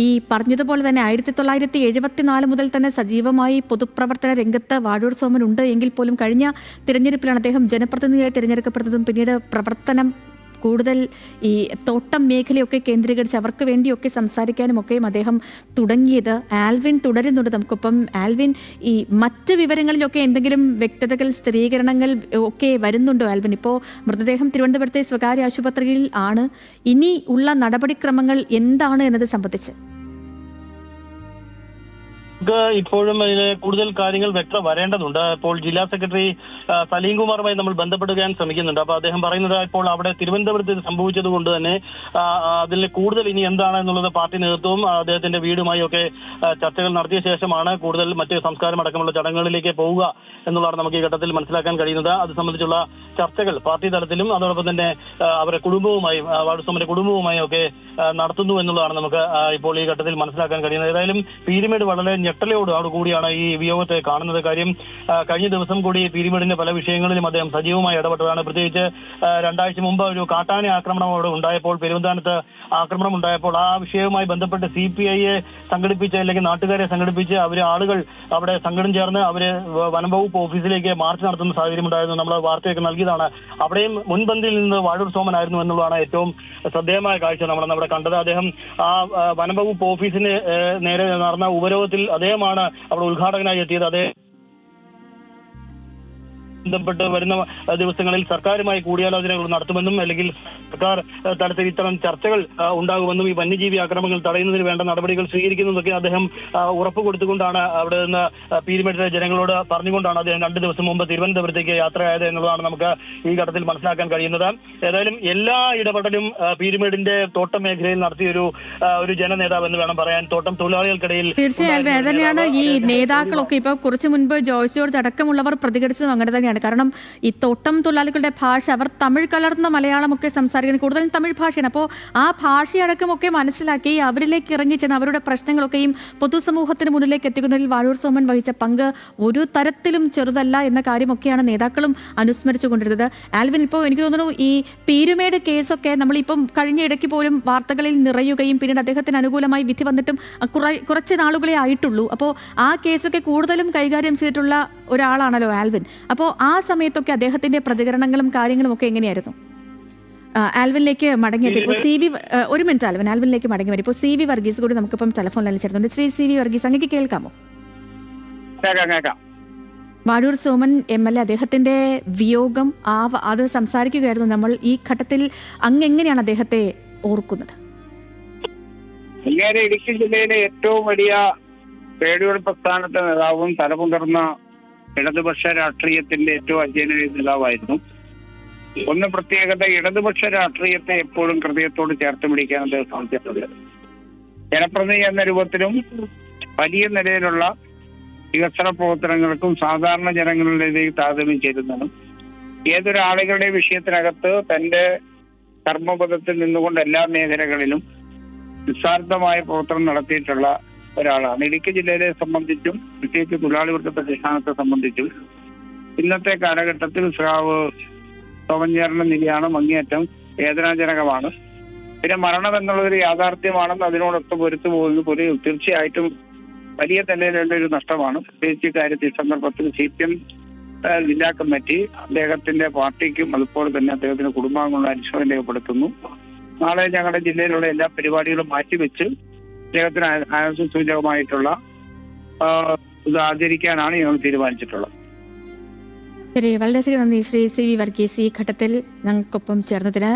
ഈ പറഞ്ഞതുപോലെ തന്നെ 1974 മുതൽ തന്നെ സജീവമായി പൊതുപ്രവർത്തന രംഗത്ത് വാഴൂർ സോമൻ ഉണ്ട് എങ്കിൽ പോലും കഴിഞ്ഞ തിരഞ്ഞെടുപ്പിലാണ് അദ്ദേഹം ജനപ്രതിനിധിയായി തിരഞ്ഞെടുക്കപ്പെട്ടതും പിന്നീട് പ്രവർത്തനം കൂടുതൽ ഈ തോട്ടം മേഖലയൊക്കെ കേന്ദ്രീകരിച്ച് അവർക്ക് വേണ്ടിയൊക്കെ സംസാരിക്കാനുമൊക്കെയും അദ്ദേഹം തുടങ്ങിയത്. ആൽവിൻ തുടരുന്നുണ്ട് നമുക്കൊപ്പം. ആൽവിൻ, ഈ മറ്റ് വിവരങ്ങളിലൊക്കെ എന്തെങ്കിലും വ്യക്തതകൾ, സ്ഥിരീകരണങ്ങൾ ഒക്കെ വരുന്നുണ്ടോ ആൽവിൻ? ഇപ്പോൾ മൃതദേഹം തിരുവനന്തപുരത്തെ സ്വകാര്യ ആശുപത്രിയിൽ ആണ്. ഇനി ഉള്ള നടപടിക്രമങ്ങൾ എന്താണ് എന്നത് സംബന്ധിച്ച് ഇപ്പോഴും അതിന് കൂടുതൽ കാര്യങ്ങൾ വ്യക്തത വരേണ്ടതുണ്ട്. ഇപ്പോൾ ജില്ലാ സെക്രട്ടറി സലീം കുമാറുമായി നമ്മൾ ബന്ധപ്പെടുകയാൻ ശ്രമിക്കുന്നുണ്ട്. അപ്പൊ അദ്ദേഹം പറയുന്നത് ഇപ്പോൾ അവിടെ തിരുവനന്തപുരത്ത് ഇത് സംഭവിച്ചത് കൊണ്ട് തന്നെ അതിൽ കൂടുതൽ ഇനി എന്താണ് എന്നുള്ളത് പാർട്ടി നേതൃത്വവും അദ്ദേഹത്തിന്റെ വീടുമായി ഒക്കെ ചർച്ചകൾ നടത്തിയ ശേഷമാണ് കൂടുതൽ മറ്റ് സംസ്കാരം അടക്കമുള്ള ചടങ്ങുകളിലേക്ക് പോവുക എന്നുള്ളതാണ് നമുക്ക് ഈ ഘട്ടത്തിൽ മനസ്സിലാക്കാൻ കഴിയുന്നത്. അത് സംബന്ധിച്ചുള്ള ചർച്ചകൾ പാർട്ടി തലത്തിലും അതോടൊപ്പം തന്നെ അവരുടെ കുടുംബവുമായും വാഴൂർ സോമന്റെ കുടുംബവുമായും ഒക്കെ നടത്തുന്നു എന്നുള്ളതാണ് നമുക്ക് ഇപ്പോൾ ഈ ഘട്ടത്തിൽ മനസ്സിലാക്കാൻ കഴിയുന്നത്. ഏതായാലും പീരുമേട് വളരെ ഞെട്ടലോട് കൂടിയാണ് ഈ വിയോഗത്തെ കാണുന്നത്. കാര്യം കഴിഞ്ഞ ദിവസം കൂടി പീരുമേടിന്റെ പല വിഷയങ്ങളിലും അദ്ദേഹം സജീവമായി ഇടപെട്ടതാണ്. പ്രത്യേകിച്ച് 2 ആഴ്ച മുമ്പ് ഒരു കാട്ടാന ആക്രമണം അവിടെ ഉണ്ടായപ്പോൾ, പെരുവന്താനത്ത് ആക്രമണം ഉണ്ടായപ്പോൾ ആ വിഷയവുമായി ബന്ധപ്പെട്ട് CPIയെ സംഘടിപ്പിച്ച് അല്ലെങ്കിൽ നാട്ടുകാരെ സംഘടിപ്പിച്ച് ആളുകൾ അവിടെ സംഘടന ചേർന്ന് അവര് വനംവകുപ്പ് ഓഫീസിലേക്ക് മാർച്ച് നടത്തുന്ന സാഹചര്യം ഉണ്ടായിരുന്നു. നമ്മൾ വാർത്തയൊക്കെ നൽകിയതാണ്. അവിടെയും മുൻപന്തിയിൽ നിന്ന് വാഴൂർ സോമൻ ആയിരുന്നു എന്നുള്ളതാണ് ഏറ്റവും ശ്രദ്ധേയമായ കാഴ്ച നമ്മളന്ന് അവിടെ കണ്ടത്. അദ്ദേഹം ആ വനംവകുപ്പ് ഓഫീസിന് നേരെ നടന്ന ഉപരോധത്തിൽ അദ്ദേഹമാണ് അവിടെ ഉദ്ഘാടകനായി എത്തിയത്. അദ്ദേഹം ബന്ധപ്പെട്ട് വരുന്ന ദിവസങ്ങളിൽ സർക്കാരുമായി കൂടിയാലോചനകൾ നടത്തുമെന്നും അല്ലെങ്കിൽ സർക്കാർ തലത്തിൽ ഇത്തരം ചർച്ചകൾ ഉണ്ടാകുമെന്നും ഈ വന്യജീവി ആക്രമണങ്ങൾ തടയുന്നതിന് വേണ്ട നടപടികൾ സ്വീകരിക്കുന്നതൊക്കെ അദ്ദേഹം ഉറപ്പ് കൊടുത്തുകൊണ്ടാണ് അവിടെ നിന്ന് പീരുമേട്ടിലെ ജനങ്ങളോട് പറഞ്ഞുകൊണ്ടാണ് അദ്ദേഹം 2 ദിവസം മുമ്പ് തിരുവനന്തപുരത്തേക്ക് യാത്രയായത് എന്നുള്ളതാണ് നമുക്ക് ഈ ഘട്ടത്തിൽ മനസ്സിലാക്കാൻ കഴിയുന്നത്. ഏതായാലും എല്ലാ ഇടപെടലും പീരുമേടിന്റെ തോട്ടം മേഖലയിൽ നടത്തിയ ഒരു ജനനേതാവ് എന്ന് വേണം പറയാൻ. തോട്ടം തൊഴിലാളികൾക്കിടയിൽ തീർച്ചയായും തന്നെയാണ് ഈ നേതാക്കളൊക്കെ. ഇപ്പൊ കുറച്ചു മുൻപ് ജോയ്സ് ജോർജ് അടക്കമുള്ളവർ പ്രതികരിച്ചതും അങ്ങനെ തന്നെയാണ്. കാരണം ഈ തോട്ടം തൊഴിലാളികളുടെ ഭാഷ, അവർ തമിഴ് കലർന്ന മലയാളമൊക്കെ സംസാരിക്കുന്നത്, കൂടുതലും തമിഴ് ഭാഷയാണ്. അപ്പോൾ ആ ഭാഷയടക്കമൊക്കെ മനസ്സിലാക്കി അവരിലേക്ക് ഇറങ്ങിച്ചെന്ന് അവരുടെ പ്രശ്നങ്ങളൊക്കെയും പൊതുസമൂഹത്തിന് മുന്നിലേക്ക് എത്തിക്കുന്നതിൽ വാഴൂർ സോമൻ വഹിച്ച പങ്ക് ഒരു തരത്തിലും ചെറുതല്ല എന്ന കാര്യമൊക്കെയാണ് നേതാക്കളും അനുസ്മരിച്ചു കൊണ്ടിരുന്നത്. ആൽവിൻ, ഇപ്പോൾ എനിക്ക് തോന്നുന്നു ഈ പീരുമേട് കേസൊക്കെ നമ്മളിപ്പം കഴിഞ്ഞ ഇടയ്ക്ക് പോലും വാർത്തകളിൽ നിറയുകയും പിന്നീട് അദ്ദേഹത്തിന് അനുകൂലമായി വിധി വന്നിട്ടും കുറച്ച് നാളുകളെ ആയിട്ടുള്ളൂ. അപ്പോൾ ആ കേസൊക്കെ കൂടുതലും കൈകാര്യം ചെയ്തിട്ടുള്ള ഒരാളാണല്ലോ ആൽവിൻ. അപ്പോൾ ആ സമയത്തൊക്കെ അദ്ദേഹത്തിന്റെ പ്രതികരണങ്ങളും കാര്യങ്ങളും ഒക്കെ എങ്ങനെയായിരുന്നു? ആൽവിനിലേക്ക് മടങ്ങിയെത്തി ഇപ്പോൾ ഒരു മിനിറ്റ് ആൽവിനിലേക്ക് മടങ്ങി വരും. ഇപ്പോൾ CV വർഗീസ് കൂടി നമുക്കിപ്പം ടെലിഫോണിൽ ചേർന്നുണ്ട്. ശ്രീ CV വർഗീസ്, അങ്ങേക്ക് കേൾക്കാമോ? വാഴൂർ സോമൻ MLA, അദ്ദേഹത്തിന്റെ വിയോഗം അത് സംസാരിക്കുകയായിരുന്നു നമ്മൾ. ഈ ഘട്ടത്തിൽ അങ്ങ് എങ്ങനെയാണ് അദ്ദേഹത്തെ ഓർക്കുന്നത്? ഇടുക്കി ജില്ലയിലെ ഏറ്റവും വലിയ റേഡിയോ പ്രസ്ഥാനത്തെ നേതാവും തലമുതിർന്ന ഇടതുപക്ഷ രാഷ്ട്രീയത്തിന്റെ ഏറ്റവും അജയനായ നേതാവായിരുന്നു. ഒന്ന് പ്രത്യേകത, ഇടതുപക്ഷ രാഷ്ട്രീയത്തെ എപ്പോഴും ഹൃദയത്തോട് ചേർത്ത് പിടിക്കാൻ അദ്ദേഹം സാധിച്ചിട്ടുണ്ട്. ജനപ്രതിനിധി എന്ന രൂപത്തിലും വലിയ നിലയിലുള്ള വികസന പ്രവർത്തനങ്ങൾക്കും സാധാരണ ജനങ്ങളിലേക്ക് താരതമ്യം ചെയ്യുന്നതും ഏതൊരാളുകളുടെ വിഷയത്തിനകത്ത് തന്റെ കർമ്മപഥത്തിൽ നിന്നുകൊണ്ട് എല്ലാ മേഖലകളിലും നിസ്വാർത്ഥമായ പ്രവർത്തനം നടത്തിയിട്ടുള്ള ഒരാളാണ്. ഇടുക്കി ജില്ലയെ സംബന്ധിച്ചും പ്രത്യേകിച്ച് തൊഴിലാളി വർഗ പ്രസ്ഥാനത്തെ സംബന്ധിച്ചും ഇന്നത്തെ കാലഘട്ടത്തിൽ സോമൻ നിര്യാണം അങ്ങേയറ്റം വേദനാജനകമാണ്. പിന്നെ മരണം എന്നുള്ളതൊരു യാഥാർത്ഥ്യമാണെന്ന് അതിനോടൊത്ത് പൊരുത്തു പോകുന്നത് തീർച്ചയായിട്ടും വലിയ നിലയിലുള്ള ഒരു നഷ്ടമാണ്. പ്രത്യേകിച്ച് കാര്യത്തിൽ ഈ സന്ദർഭത്തിൽ CPM ജില്ലാ കമ്മിറ്റി അദ്ദേഹത്തിന്റെ പാർട്ടിക്കും അതുപോലെ തന്നെ അദ്ദേഹത്തിന്റെ കുടുംബാംഗങ്ങളുടെ അനുശോചനം രേഖപ്പെടുത്തുന്നു. നാളെ ഞങ്ങളുടെ ജില്ലയിലുള്ള എല്ലാ പരിപാടികളും മാറ്റിവെച്ച് അദ്ദേഹത്തിന് ആയുസൂചകമായിട്ടുള്ള ഇത് ആചരിക്കാനാണ് ഞങ്ങൾ തീരുമാനിച്ചിട്ടുള്ളത്. ശരി, വളരെ നന്ദി ശ്രീ CV വർഗീസ് ഈ ഘട്ടത്തിൽ ഞങ്ങൾക്കൊപ്പം ചേർന്നതിന്.